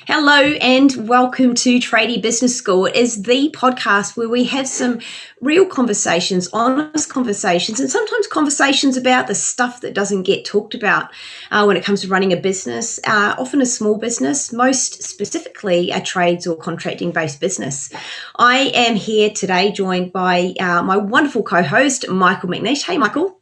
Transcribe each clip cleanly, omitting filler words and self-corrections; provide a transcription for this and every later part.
Hello and welcome to Tradie Business School. It is the podcast where we have some real conversations, honest conversations, and sometimes conversations about the stuff that doesn't get talked about when it comes to running a business, often a small business, most specifically a trades or contracting based business. I am here today joined by my wonderful co-host, Michael McNeish. Hey, Michael.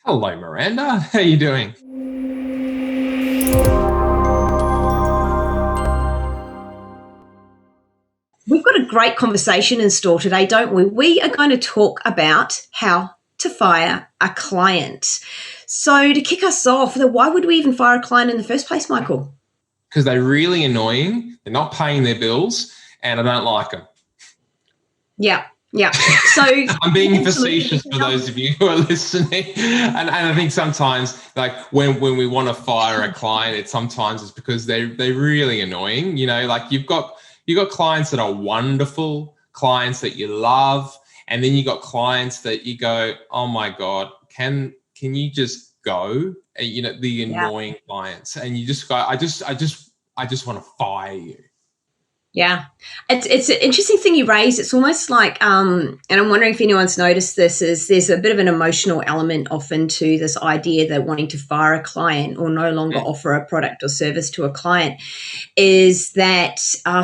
Hello, Miranda. How are you doing? We've got a great conversation in store today, don't we? We are going to talk about how to fire a client. So to kick us off, why would we even fire a client in the first place, Michael? Because they're really annoying, they're not paying their bills, and I don't like them. Yeah. So I'm being facetious for those of you who are listening. And I think sometimes, like when we want to fire a client, it's because they're really annoying. You know, like you've got clients that are wonderful, clients that you love, and then you got clients that you go, oh my God, can you just go? You know, the annoying clients, and you just go, I just want to fire you. Yeah, it's an interesting thing you raised. It's almost like, and I'm wondering if anyone's noticed this, is there's a bit of an emotional element often to this idea that wanting to fire a client or no longer offer a product or service to a client is that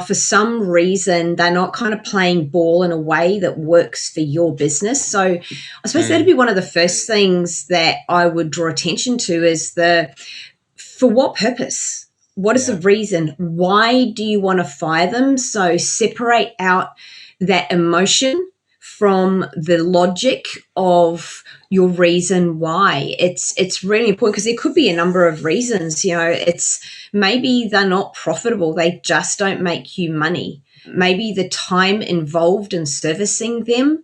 for some reason they're not kind of playing ball in a way that works for your business. So I suppose that'd be one of the first things that I would draw attention to is for what purpose? What is the reason? Why do you want to fire them? So separate out that emotion from the logic of your reason why. It's really important because there could be a number of reasons. You know, it's maybe they're not profitable. They just don't make you money. Maybe the time involved in servicing them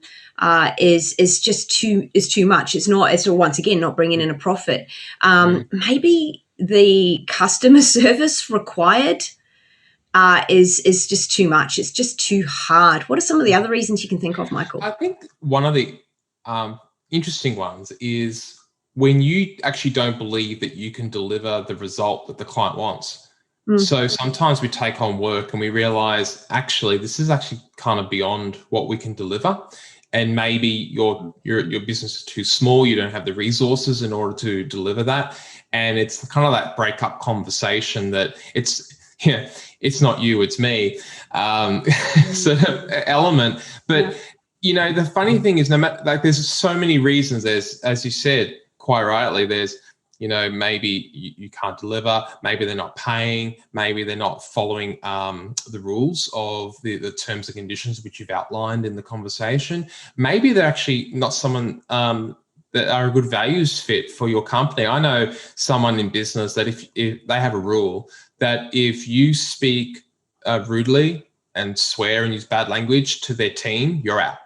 is just too much. It's once again not bringing in a profit. Maybe the customer service required is just too much. It's just too hard. What are some of the other reasons you can think of, Michael? I think one of the interesting ones is when you actually don't believe that you can deliver the result that the client wants. So sometimes we take on work and we realize, actually, this is actually kind of beyond what we can deliver. And maybe your business is too small. You don't have the resources in order to deliver that. And it's kind of that breakup conversation that it's not you, it's me sort of element. But you know, the funny thing is, no matter, like, there's so many reasons. There's, as you said quite rightly, there's, you know, maybe you can't deliver, maybe they're not paying, maybe they're not following the rules of the terms and conditions which you've outlined in the conversation. Maybe they're actually not someone that are a good values fit for your company. I know someone in business that if they have a rule that if you speak rudely and swear and use bad language to their team, you're out.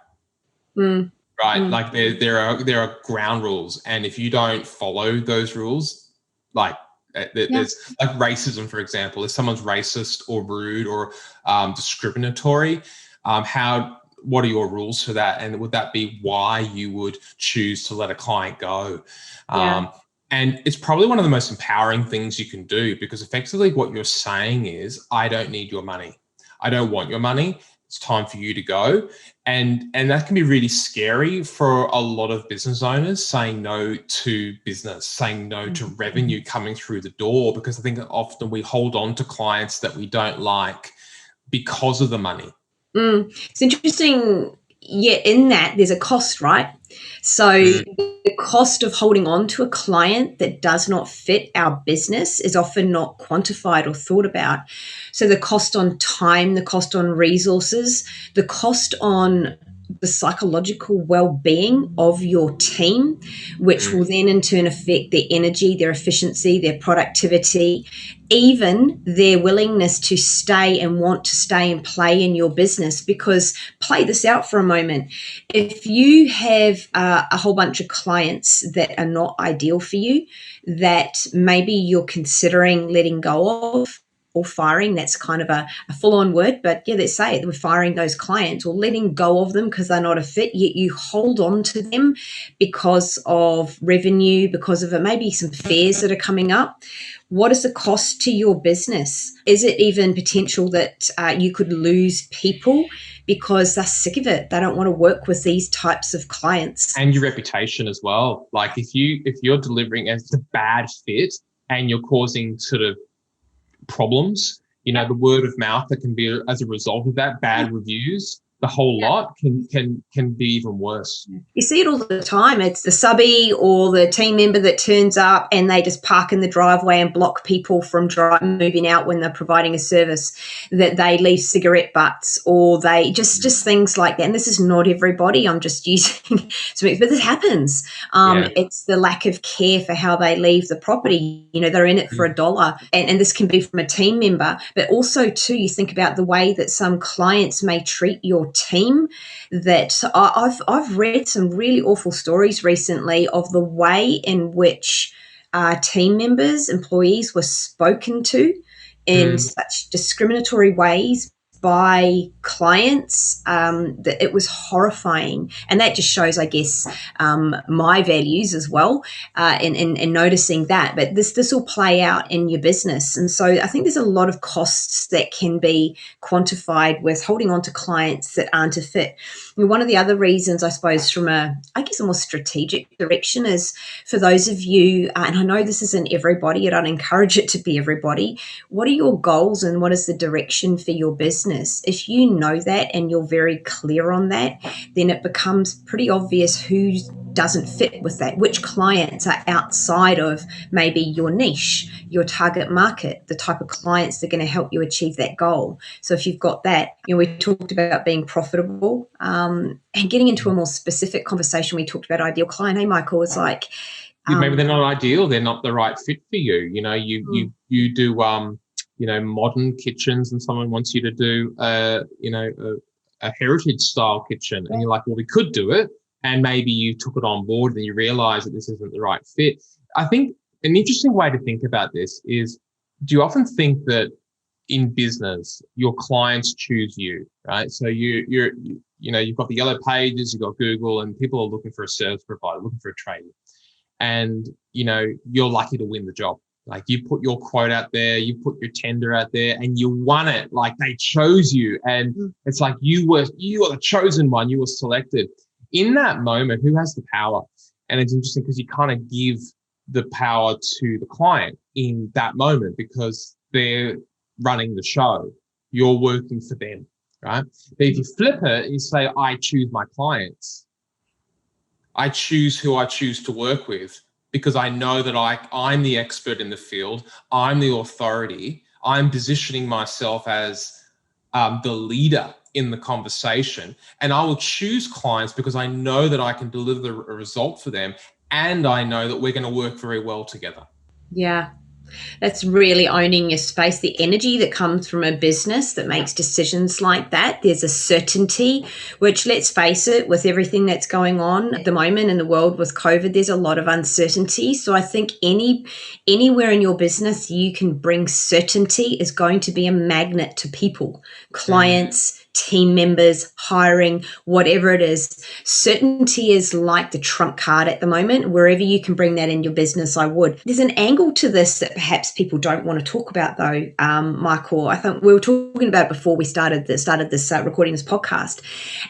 Right? Like there are ground rules, and if you don't follow those rules, like there's like racism, for example. If someone's racist or rude or discriminatory, what are your rules for that? And would that be why you would choose to let a client go? And it's probably one of the most empowering things you can do, because effectively what you're saying is, I don't need your money. I don't want your money. It's time for you to go. And that can be really scary for a lot of business owners, saying no to business, saying no to revenue coming through the door, because I think often we hold on to clients that we don't like because of the money. It's interesting. Yeah, in that there's a cost, right? So the cost of holding on to a client that does not fit our business is often not quantified or thought about. So the cost on time, the cost on resources, the cost on the psychological well-being of your team, which will then in turn affect their energy, their efficiency, their productivity, even their willingness to stay and want to stay and play in your business. Because play this out for a moment. If you have a whole bunch of clients that are not ideal for you, that maybe you're considering letting go of, or firing. That's kind of a full-on word, but yeah, let's say it. We're firing those clients or letting go of them because they're not a fit, yet you hold on to them because of revenue, because of maybe some fears that are coming up. What is the cost to your business? Is it even potential that you could lose people because they're sick of it? They don't want to work with these types of clients. And your reputation as well. Like if you're delivering as a bad fit and you're causing sort of problems, the word of mouth that can be as a result of that, bad reviews, the whole lot can be even worse. You see it all the time. It's the subby or the team member that turns up and they just park in the driveway and block people from moving out when they're providing a service, that they leave cigarette butts, or they just things like that. And this is not everybody. I'm just using some, but this happens. It's the lack of care for how they leave the property. They're in it for $1. And this can be from a team member, but also too, you think about the way that some clients may treat your team. That I've read some really awful stories recently of the way in which team members, employees were spoken to in such discriminatory ways by clients, that it was horrifying. And that just shows, I guess, my values as well, in noticing that. But this will play out in your business. And so I think there's a lot of costs that can be quantified with holding on to clients that aren't a fit. And one of the other reasons, I suppose, from a more strategic direction is for those of you, and I know this isn't everybody, I don't encourage it to be everybody, what are your goals and what is the direction for your business? If you know that and you're very clear on that, then it becomes pretty obvious who doesn't fit with that, which clients are outside of maybe your niche, your target market, the type of clients that are going to help you achieve that goal. So if you've got that, we talked about being profitable, and getting into a more specific conversation, we talked about ideal client. Hey, Michael, it's like, maybe they're not ideal, they're not the right fit for you. You do modern kitchens, and someone wants you to do a heritage style kitchen, and you're like, well, we could do it, and maybe you took it on board and you realize that this isn't the right fit. I think an interesting way to think about this is, do you often think that in business your clients choose you, right? So you've got the yellow pages, you've got Google, and people are looking for a service provider, looking for a tradie, and you're lucky to win the job. Like, you put your quote out there, you put your tender out there, and you won it. Like, they chose you, and it's like you are the chosen one. You were selected. In that moment, who has the power? And it's interesting because you kind of give the power to the client in that moment because they're running the show. You're working for them, right? But if you flip it and you say, I choose my clients, I choose who I choose to work with, because I know that I'm the expert in the field. I'm the authority. I'm positioning myself as the leader in the conversation. And I will choose clients because I know that I can deliver a result for them. And I know that we're going to work very well together. Yeah. That's really owning your space, the energy that comes from a business that makes decisions like that. There's a certainty, which, let's face it, with everything that's going on at the moment in the world with COVID, there's a lot of uncertainty. So I think anywhere in your business you can bring certainty is going to be a magnet to people, clients, team members, hiring, whatever it is. Certainty is like the trump card at the moment. Wherever you can bring that in your business, I would. There's an angle to this that perhaps people don't want to talk about, though, Michael. I think we were talking about it before we started this recording this podcast,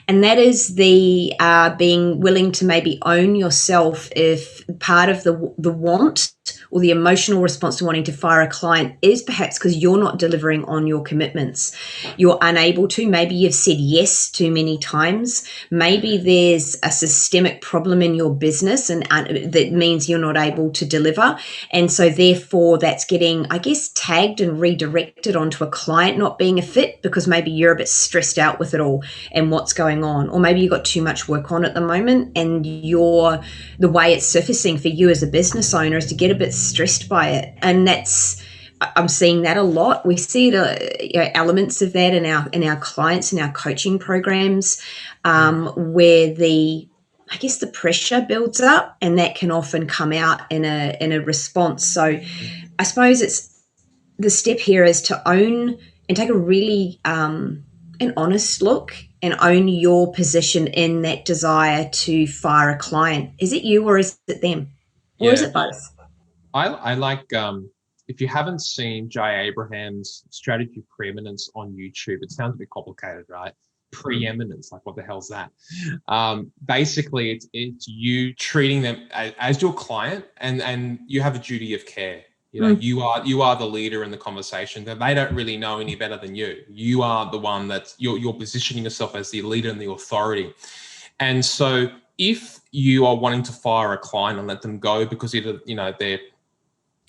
and that is the being willing to maybe own yourself if part of the want or the emotional response to wanting to fire a client is perhaps because you're not delivering on your commitments. You're unable to. Maybe you've said yes too many times. Maybe there's a systemic problem in your business and that means you're not able to deliver. And so therefore that's getting, I guess, tagged and redirected onto a client not being a fit because maybe you're a bit stressed out with it all and what's going on. Or maybe you've got too much work on at the moment and the way it's surfacing for you as a business owner is to get a bit stressed by it. And I'm seeing that a lot. We see elements of that in our clients, in our coaching programs, where the pressure builds up, and that can often come out in a response. So I suppose the step here is to own and take a really an honest look and own your position in that desire to fire a client. Is it you or is it them? Or is Yeah. it both? I like, if you haven't seen Jay Abraham's strategy preeminence on YouTube, it sounds a bit complicated, right? Preeminence, like what the hell's that? Basically, it's you treating them as your client, and you have a duty of care. You know, you are the leader in the conversation. That they don't really know any better than you. You are the one that's you're positioning yourself as the leader and the authority. And so, if you are wanting to fire a client and let them go because either they're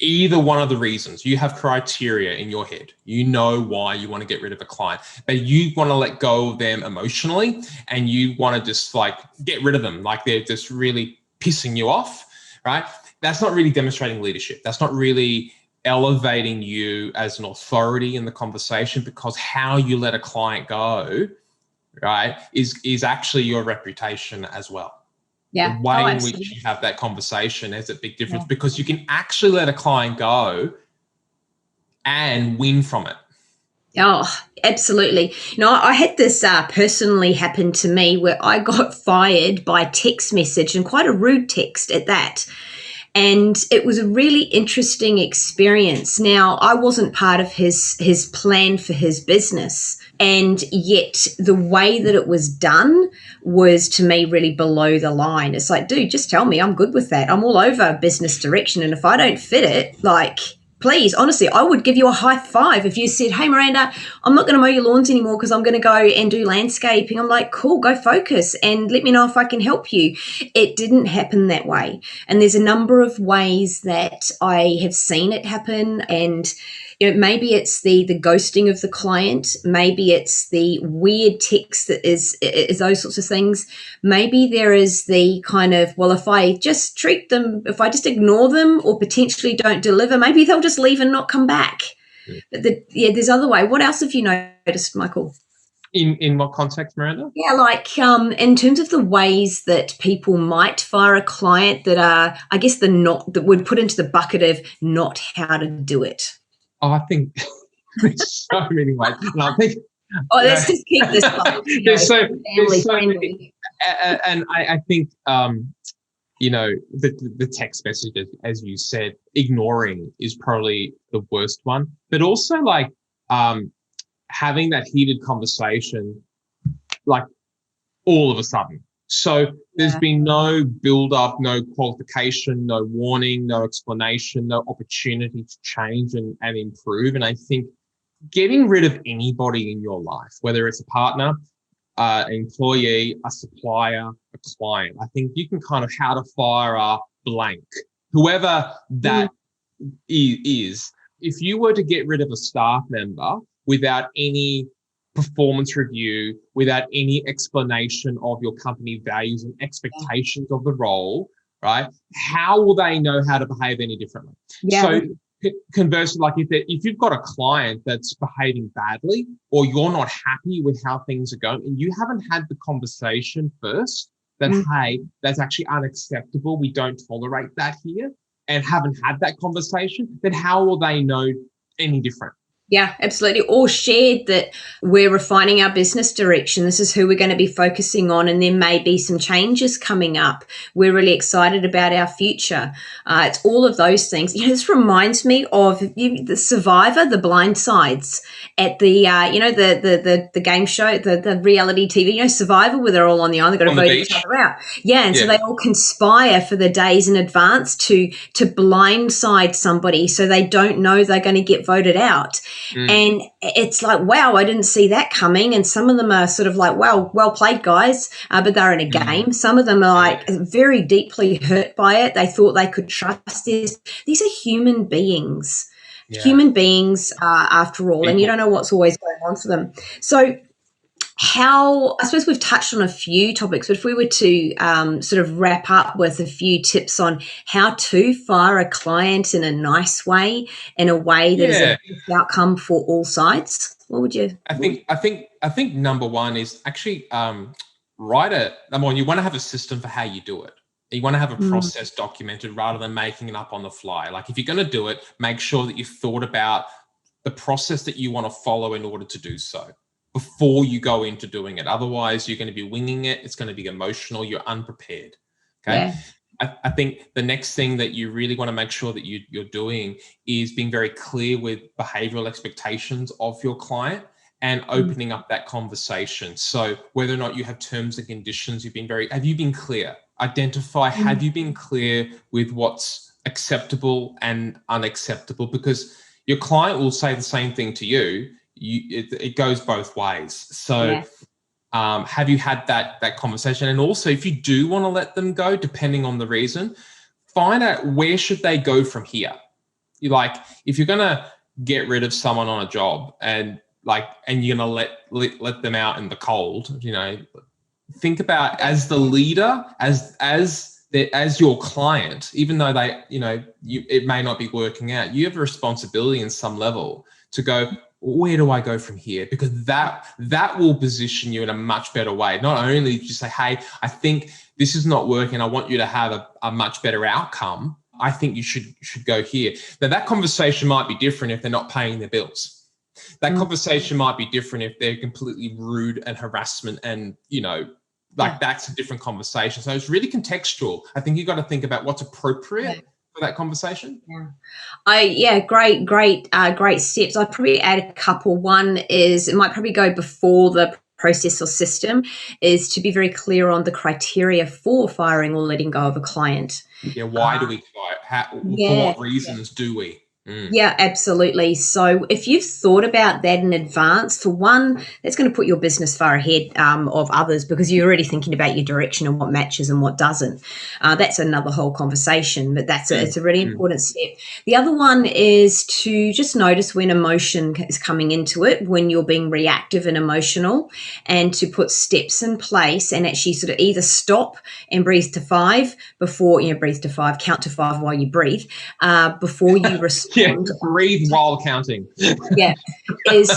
either one of the reasons, you have criteria in your head, you know why you want to get rid of a client, but you want to let go of them emotionally and you want to just like get rid of them, like they're just really pissing you off, right? That's not really demonstrating leadership. That's not really elevating you as an authority in the conversation, because how you let a client go, right, is actually your reputation as well. Yeah. The way in which you have that conversation is a big difference, because you can actually let a client go and win from it. Oh, absolutely. You know, I had this personally happen to me where I got fired by text message, and quite a rude text at that. And it was a really interesting experience. Now, I wasn't part of his plan for his business, and yet the way that it was done was, to me, really below the line. It's like, dude, just tell me. I'm good with that. I'm all over business direction, and if I don't fit it, like, please, honestly, I would give you a high five if you said, hey, Miranda, I'm not going to mow your lawns anymore because I'm going to go and do landscaping. I'm like, cool, go focus and let me know if I can help you. It didn't happen that way. And there's a number of ways that I have seen it happen. And you know, maybe it's the ghosting of the client. Maybe it's the weird text that is those sorts of things. Maybe there is the kind of, well, if I just treat them, if I just ignore them or potentially don't deliver, maybe they'll just leave and not come back. But there's other way. What else have you noticed, Michael? In what context, Miranda? Yeah, like in terms of the ways that people might fire a client that are, I guess, that would put into the bucket of not how to do it. Oh, I think there's so many ways, and I think. Let's just keep this like, there's so friendly. Many, and I think the text messages, as you said, ignoring is probably the worst one. But also like having that heated conversation, like all of a sudden. So there's been no build up, no qualification, no warning, no explanation, no opportunity to change and improve. And I think getting rid of anybody in your life, whether it's a partner, an employee, a supplier, a client, I think you can kind of how to fire a blank, whoever that is. If you were to get rid of a staff member without any performance review, without any explanation of your company values and expectations of the role, right? How will they know how to behave any differently? Yeah. So conversely, like if you've got a client that's behaving badly or you're not happy with how things are going and you haven't had the conversation first that, hey, that's actually unacceptable, we don't tolerate that here, and haven't had that conversation, then how will they know any different? Yeah, absolutely. Or shared that we're refining our business direction. This is who we're going to be focusing on. And there may be some changes coming up. We're really excited about our future. It's all of those things. You know, this reminds me of the Survivor, the Blind Sides at the, the game show, the reality TV, Survivor, where they're all on the island, they've got to vote each other out. Yeah. And so they all conspire for the days in advance to blindside somebody so they don't know they're going to get voted out. And it's like, wow, I didn't see that coming. And some of them are sort of like, wow, well played, guys. But they're in a game. Some of them are like very deeply hurt by it. They thought they could trust this. These are human beings. Yeah. Human beings, after all. People. And you don't know what's always going on for them. So I suppose we've touched on a few topics, but if we were to sort of wrap up with a few tips on how to fire a client in a nice way, in a way that is a good outcome for all sides, what would you? I think number one is actually write it. Number one, you want to have a system for how you do it. You want to have a process documented rather than making it up on the fly. Like if you're going to do it, make sure that you've thought about the process that you want to follow in order to do so before you go into doing it. Otherwise, you're going to be winging it. It's going to be emotional. You're unprepared. Okay. Yeah. I think the next thing that you really want to make sure that you're doing is being very clear with behavioral expectations of your client and opening up that conversation. So whether or not you have terms and conditions, have you been clear? Identify, have you been clear with what's acceptable and unacceptable? Because your client will say the same thing to you. It goes both ways. So have you had that conversation? And also, if you do want to let them go, depending on the reason, find out where should they go from here. If you're going to get rid of someone on a job and you're going to let them out in the cold, think about, as the leader, as your client, even though it may not be working out, you have a responsibility in some level to go, where do I go from here? Because that will position you in a much better way. Not only did you say, hey, I think this is not working, I want you to have a much better outcome, I think you should go here. Now, that conversation might be different if they're not paying their bills. That conversation might be different if they're completely rude and harassment and, that's a different conversation. So it's really contextual. I think you've got to think about what's appropriate for that conversation. Great steps. I'd probably add a couple. One is, it might probably go before the process or system, is to be very clear on the criteria for firing or letting go of a client. Yeah, why do we fire? For what reasons do we? Yeah, absolutely. So if you've thought about that in advance, for one, that's going to put your business far ahead of others, because you're already thinking about your direction and what matches and what doesn't. That's another whole conversation, but it's a really important step. The other one is to just notice when emotion is coming into it, when you're being reactive and emotional, and to put steps in place and actually sort of either stop and breathe to 5 before, breathe to 5, count to 5 while you breathe, before you respond. Breathe while counting. Is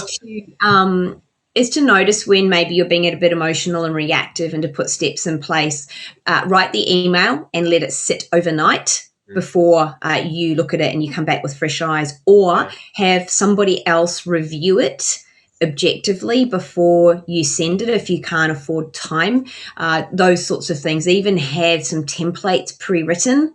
to notice when maybe you're being a bit emotional and reactive, and to put steps in place. Write the email and let it sit overnight before you look at it and you come back with fresh eyes, or have somebody else review it objectively before you send it if you can't afford time. Those sorts of things. Even have some templates pre-written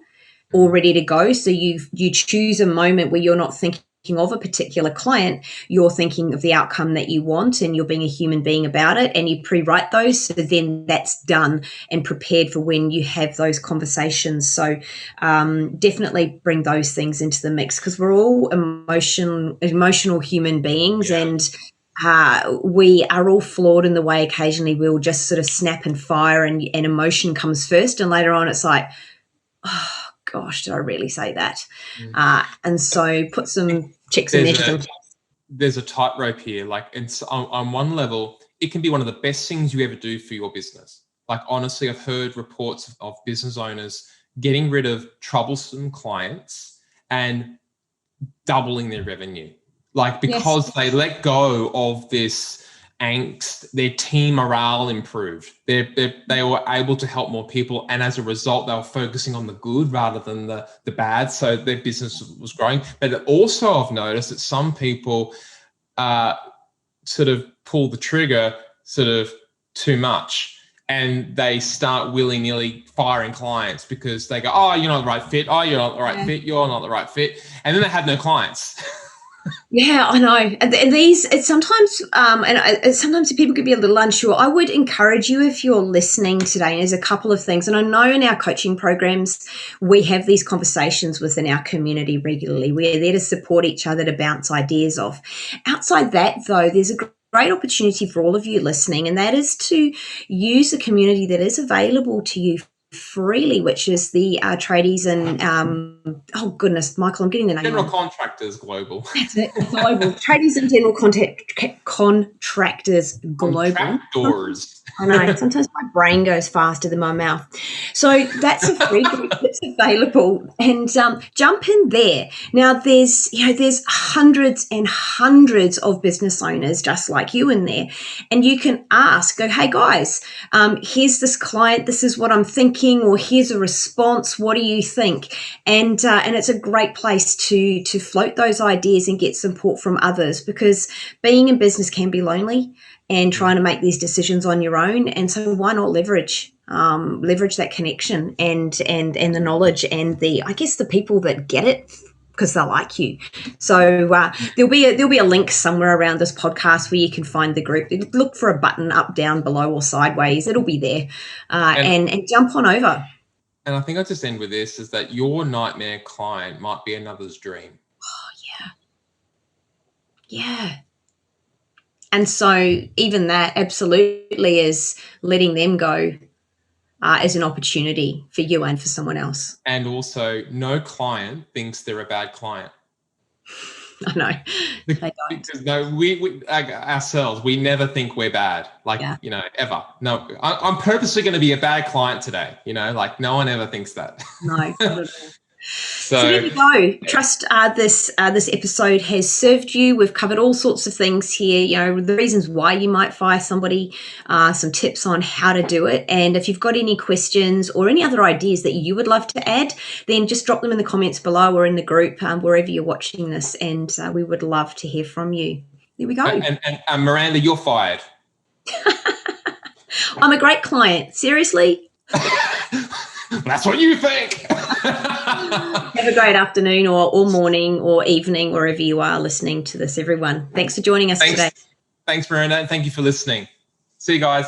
all ready to go. So you choose a moment where you're not thinking of a particular client, you're thinking of the outcome that you want, and you're being a human being about it, and you pre-write those, so then that's done and prepared for when you have those conversations. So definitely bring those things into the mix, because we're all emotional human beings, and we are all flawed in the way occasionally we'll just sort of snap and fire, and emotion comes first, and later on it's like, oh gosh, did I really say that? And so put some checks and measures in place. There's a tightrope here. On one level, it can be one of the best things you ever do for your business. Honestly, I've heard reports of business owners getting rid of troublesome clients and doubling their revenue. Because they let go of this angst, their team morale improved. They were able to help more people, and as a result, they were focusing on the good rather than the bad. So their business was growing. But also, I've noticed that some people sort of pull the trigger sort of too much, and they start willy-nilly firing clients because they go, "Oh, you're not the right fit. Oh, you're not the right fit. You're not the right fit," and then they have no clients. Yeah, I know. And sometimes people could be a little unsure. I would encourage you, if you're listening today, and there's a couple of things, and I know in our coaching programs, we have these conversations within our community regularly. We're there to support each other, to bounce ideas off. Outside that, though, there's a great opportunity for all of you listening, and that is to use the community that is available to you freely, which is the Tradies and oh goodness, Michael, I'm getting the name General wrong. Contractors Global. That's it, global. Tradies and General Contractors Global. Contractors. I know, sometimes my brain goes faster than my mouth. So that's a free group that's available, and jump in there. Now there's hundreds and hundreds of business owners just like you in there, and you can go, hey guys, here's this client, this is what I'm thinking. thinking, or here's a response. What do you think? And it's a great place to float those ideas and get support from others, because being in business can be lonely and trying to make these decisions on your own. And so why not leverage that connection and the knowledge and the people that get it because they're like you. So there'll be a link somewhere around this podcast where you can find the group. Look for a button up, down, below, or sideways. It'll be there, and jump on over. And I think I'll just end with this: is that your nightmare client might be another's dream. Oh yeah. And so even that absolutely is letting them go as an opportunity for you and for someone else. And also, no client thinks they're a bad client. I know. They don't. Because no, we ourselves, we never think we're bad, ever. No, I'm purposely going to be a bad client today. No one ever thinks that. No, not at all. So there you go. Trust this episode has served you. We've covered all sorts of things here, the reasons why you might fire somebody, some tips on how to do it. And if you've got any questions or any other ideas that you would love to add, then just drop them in the comments below or in the group, wherever you're watching this. And we would love to hear from you. There we go. And Miranda, you're fired. I'm a great client. Seriously? That's what you think. Have a great afternoon or morning or evening, wherever you are listening to this, everyone. Thanks for joining us today. Thanks, Miranda, and thank you for listening. See you guys.